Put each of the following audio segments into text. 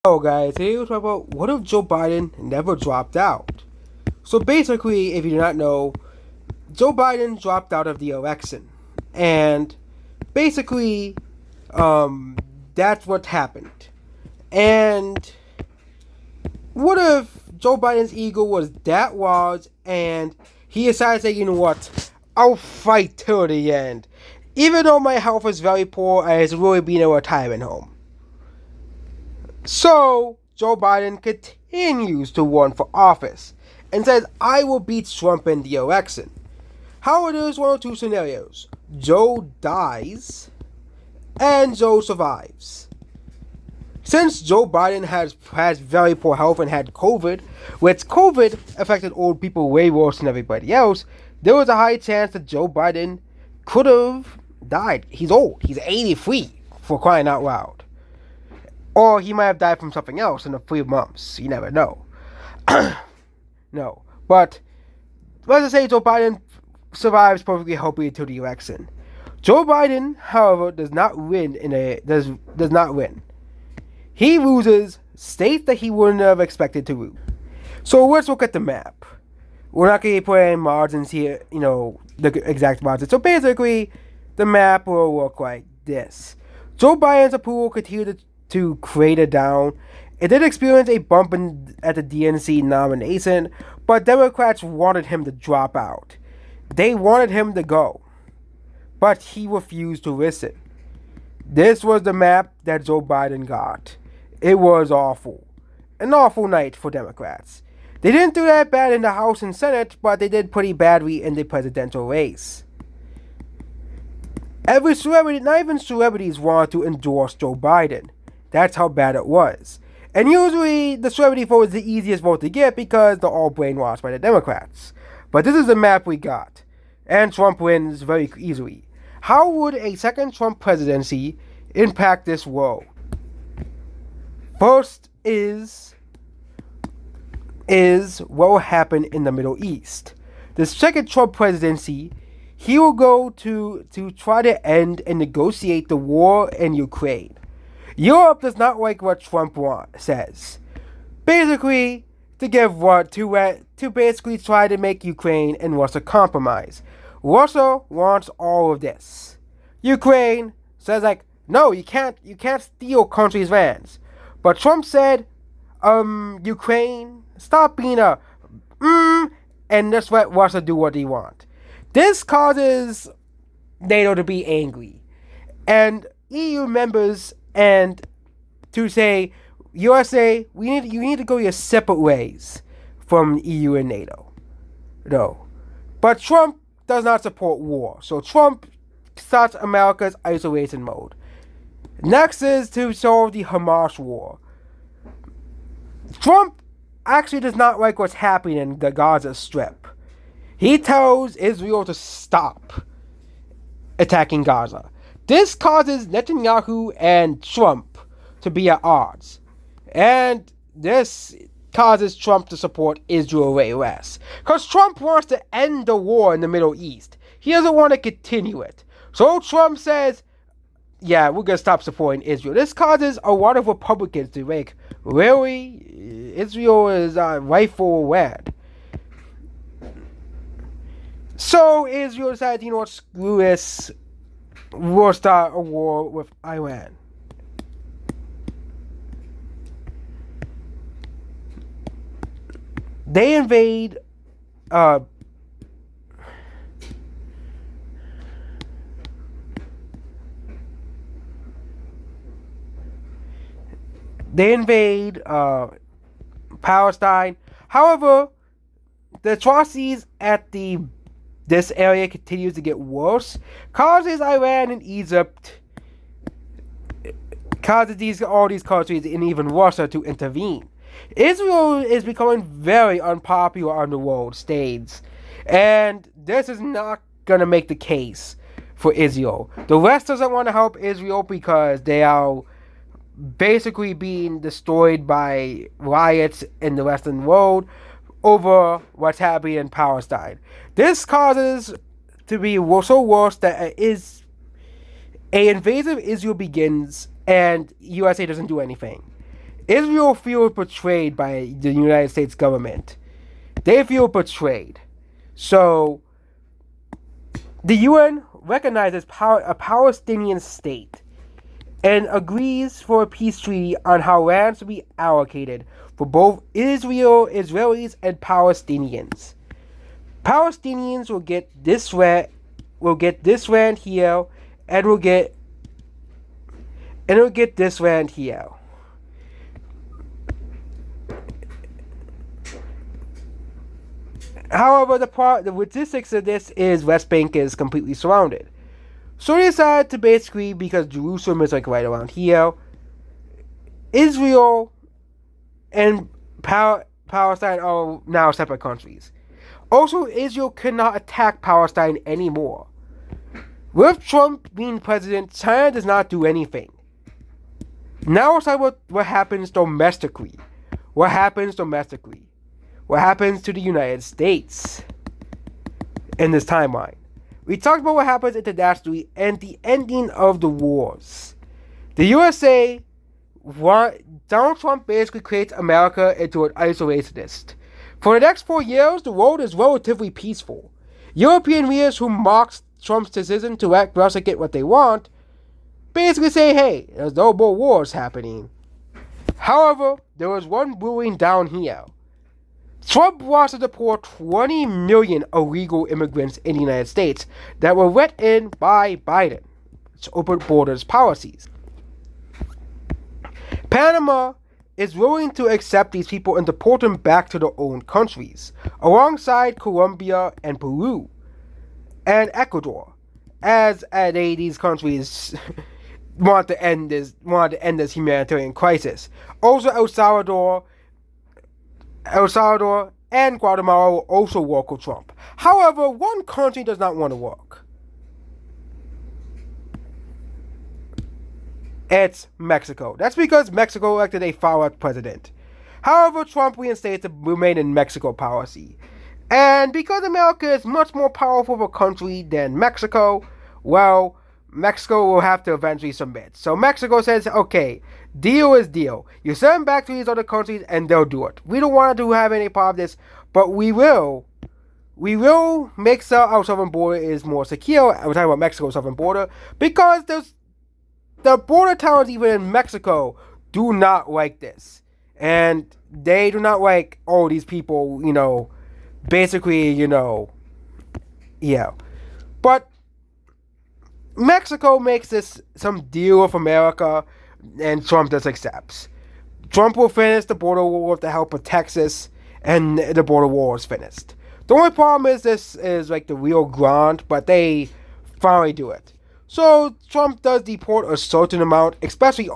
Hello guys, today we'll talk about what if Joe Biden never dropped out. So basically, if you do not know, Joe Biden dropped out of the election. And basically, that's what happened. And what if Joe Biden's ego was that large and he decided to say, you know what, I'll fight till the end. Even though my health is very poor, I was really being a retirement home. So, Joe Biden continues to run for office and says, I will beat Trump in the election. How it is one of two scenarios. Joe dies and Joe survives. Since Joe Biden has very poor health and had COVID, which COVID affected old people way worse than everybody else, there was a high chance that Joe Biden could have died. He's old. He's 83, for crying out loud. Or he might have died from something else in a few months. You never know. No. But let's just say Joe Biden survives perfectly healthy until the election. Joe Biden, however, does not win does not win. He loses states that he wouldn't have expected to lose. So let's look at the map. We're not going to put in margins here, the exact margins. So basically, the map will look like this. Joe Biden's approval continued to crater down. It did experience a bump at the DNC nomination, but Democrats wanted him to drop out. They wanted him to go, but he refused to listen. This was the map that Joe Biden got. It was awful. An awful night for Democrats. They didn't do that bad in the House and Senate, but they did pretty badly in the presidential race. Every celebrity, not even celebrities, wanted to endorse Joe Biden. That's how bad it was. And usually, the celebrity vote is the easiest vote to get because they're all brainwashed by the Democrats. But this is the map we got. And Trump wins very easily. How would a second Trump presidency impact this world? First is what will happen in the Middle East. The second Trump presidency, he will go to try to end and negotiate the war in Ukraine. Europe does not like what Trump says. Basically, to basically try to make Ukraine and Russia compromise. Russia wants all of this. Ukraine says no, you can't steal countries' lands. But Trump said, Ukraine, stop being and just let Russia do what they want. This causes NATO to be angry. And EU members and to say, USA, you need to go your separate ways from EU and NATO. No. But Trump does not support war. So Trump starts America's isolation mode. Next is to solve the Hamas war. Trump actually does not like what's happening in the Gaza Strip. He tells Israel to stop attacking Gaza. This causes Netanyahu and Trump to be at odds. And this causes Trump to support Israel way less. Because Trump wants to end the war in the Middle East. He doesn't want to continue it. So Trump says, yeah, we're going to stop supporting Israel. This causes a lot of Republicans to think, really? Israel is rightful land. So Israel decided, you know what, screw this. We'll start a war with Iran. They invade Palestine. However, the atrocities at this area continues to get worse, causes Iran and Egypt, causes all these countries and even Russia to intervene. Israel is becoming very unpopular on the world stage, and this is not going to make the case for Israel. The West doesn't want to help Israel because they are basically being destroyed by riots in the Western world over what's happening in Palestine. This causes to be so worse that an invasion of Israel begins and USA doesn't do anything. Israel feels betrayed by the United States government. They feel betrayed. So, the UN recognizes a Palestinian state and agrees for a peace treaty on how lands will be allocated for both Israelis, and Palestinians. Palestinians will get this land, here, and will get this land here. However, the logistics of this is West Bank is completely surrounded. So they decided to basically, because Jerusalem is like right around here, Israel and Palestine are now separate countries. Also, Israel cannot attack Palestine anymore. With Trump being president, China does not do anything. Now let's talk about what happens domestically. What happens to the United States in this timeline? We talked about what happens internationally and the ending of the wars. The USA, Donald Trump basically creates America into an isolationist. For the next 4 years, the world is relatively peaceful. European leaders who mocked Trump's decision to let Russia get what they want basically say, hey, there's no more wars happening. However, there was one brewing down here. Trump wants to deport 20 million illegal immigrants in the United States that were let in by Biden's open borders policies. Panama is willing to accept these people and deport them back to their own countries, alongside Colombia and Peru and Ecuador, as these countries want to end this humanitarian crisis. Also, El Salvador and Guatemala will also work with Trump. However, one country does not want to work. It's Mexico. That's because Mexico elected a far-left president. However, Trump reinstates the Remain in Mexico policy. And because America is much more powerful of a country than Mexico, well, Mexico will have to eventually submit. So Mexico says, okay, deal is deal. You send them back to these other countries and they'll do it. We don't want to have any part of this, but we will make our southern border is more secure. We're talking about Mexico's southern border, because the border towns even in Mexico do not like this. And they do not like, oh, these people, basically, yeah. But Mexico makes this some deal with America, and Trump just accepts. Trump will finish the border war with the help of Texas, and the border war is finished. The only problem is this is like the Rio Grande, but they finally do it. So Trump does deport a certain amount, especially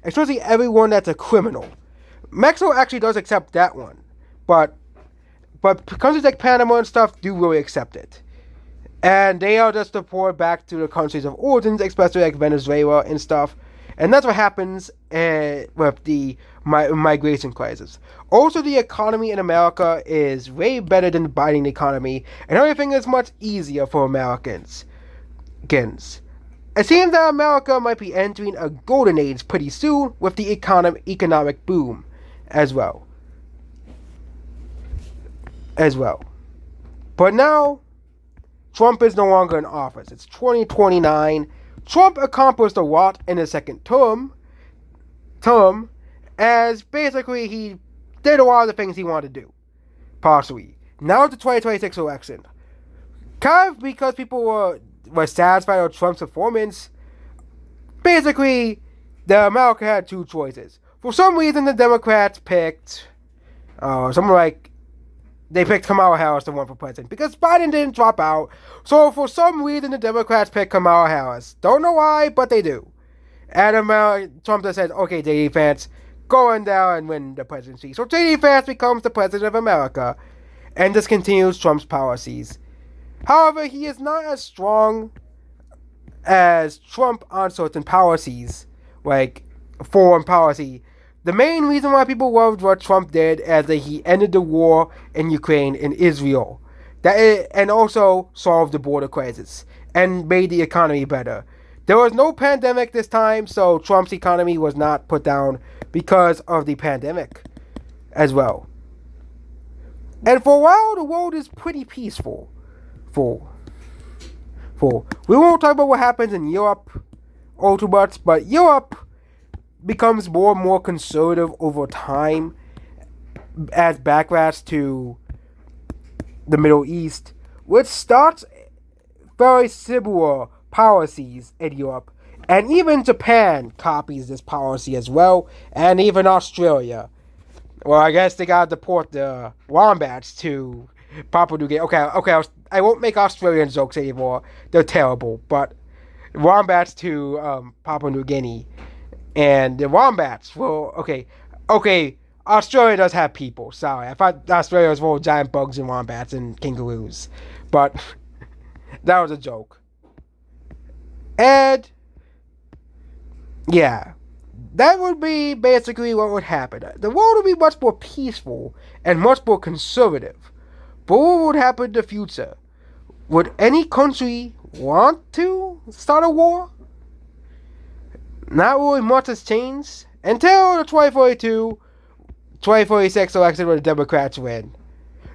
especially everyone that's a criminal. Mexico actually does accept that one, but countries like Panama and stuff do really accept it. And they are just deported back to the countries of origins, especially like Venezuela and stuff. And that's what happens with the migration crisis. Also, the economy in America is way better than the Biden economy, and everything is much easier for Americans. It seems that America might be entering a golden age pretty soon with the economic boom as well. But now, Trump is no longer in office. It's 2029. Trump accomplished a lot in his second term, as basically he did a lot of the things he wanted to do, partially. Now it's the 2026 election. Kind of because people were satisfied with Trump's performance, basically, America had two choices. For some reason, the Democrats picked they picked Kamala Harris to run for president because Biden didn't drop out. So for some reason, the Democrats picked Kamala Harris. Don't know why, but they do. And Trump just says, okay, J.D. Vance, go in there and win the presidency. So J.D. Vance becomes the president of America and just continues Trump's policies. However, he is not as strong as Trump on certain policies, like foreign policy. The main reason why people loved what Trump did is that he ended the war in Ukraine and Israel, and also solved the border crisis and made the economy better. There was no pandemic this time, so Trump's economy was not put down because of the pandemic as well. And for a while, the world is pretty peaceful. For we won't talk about what happens in Europe all too much, but Europe becomes more and more conservative over time as backlash to the Middle East, which starts very similar policies in Europe. And even Japan copies this policy as well, and even Australia. Well, I guess they gotta deport the wombats to Papua New Guinea. Okay, I won't make Australian jokes anymore. They're terrible. But wombats to Papua New Guinea. And the wombats, well, okay, Australia does have people. Sorry, I thought Australia was full of giant bugs and wombats and kangaroos. But that was a joke. And yeah, that would be basically what would happen. The world would be much more peaceful and much more conservative. But what would happen in the future? Would any country want to start a war? Not really much has changed until the 2046 election where the Democrats win.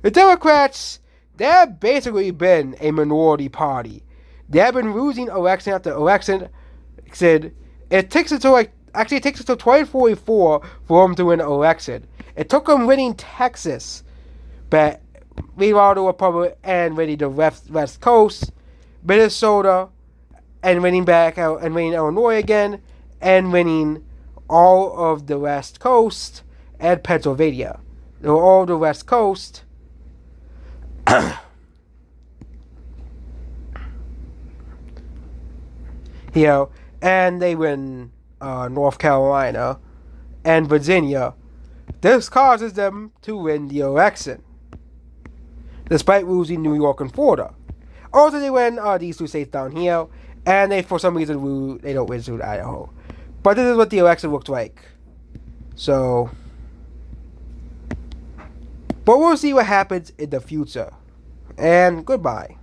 The Democrats, they have basically been a minority party. They have been losing election after election. It takes until 2044 for them to win an election. It took them winning Texas, but meanwhile the Republic and winning the West Coast, Minnesota, and winning Illinois again, and winning all of the West Coast and Pennsylvania. They were all the West Coast. And they win North Carolina and Virginia. This causes them to win the election, despite losing New York and Florida. Also, they win these two states down here, and they, for some reason, they don't win Idaho. But this is what the election looks like. So, but we'll see what happens in the future. And goodbye.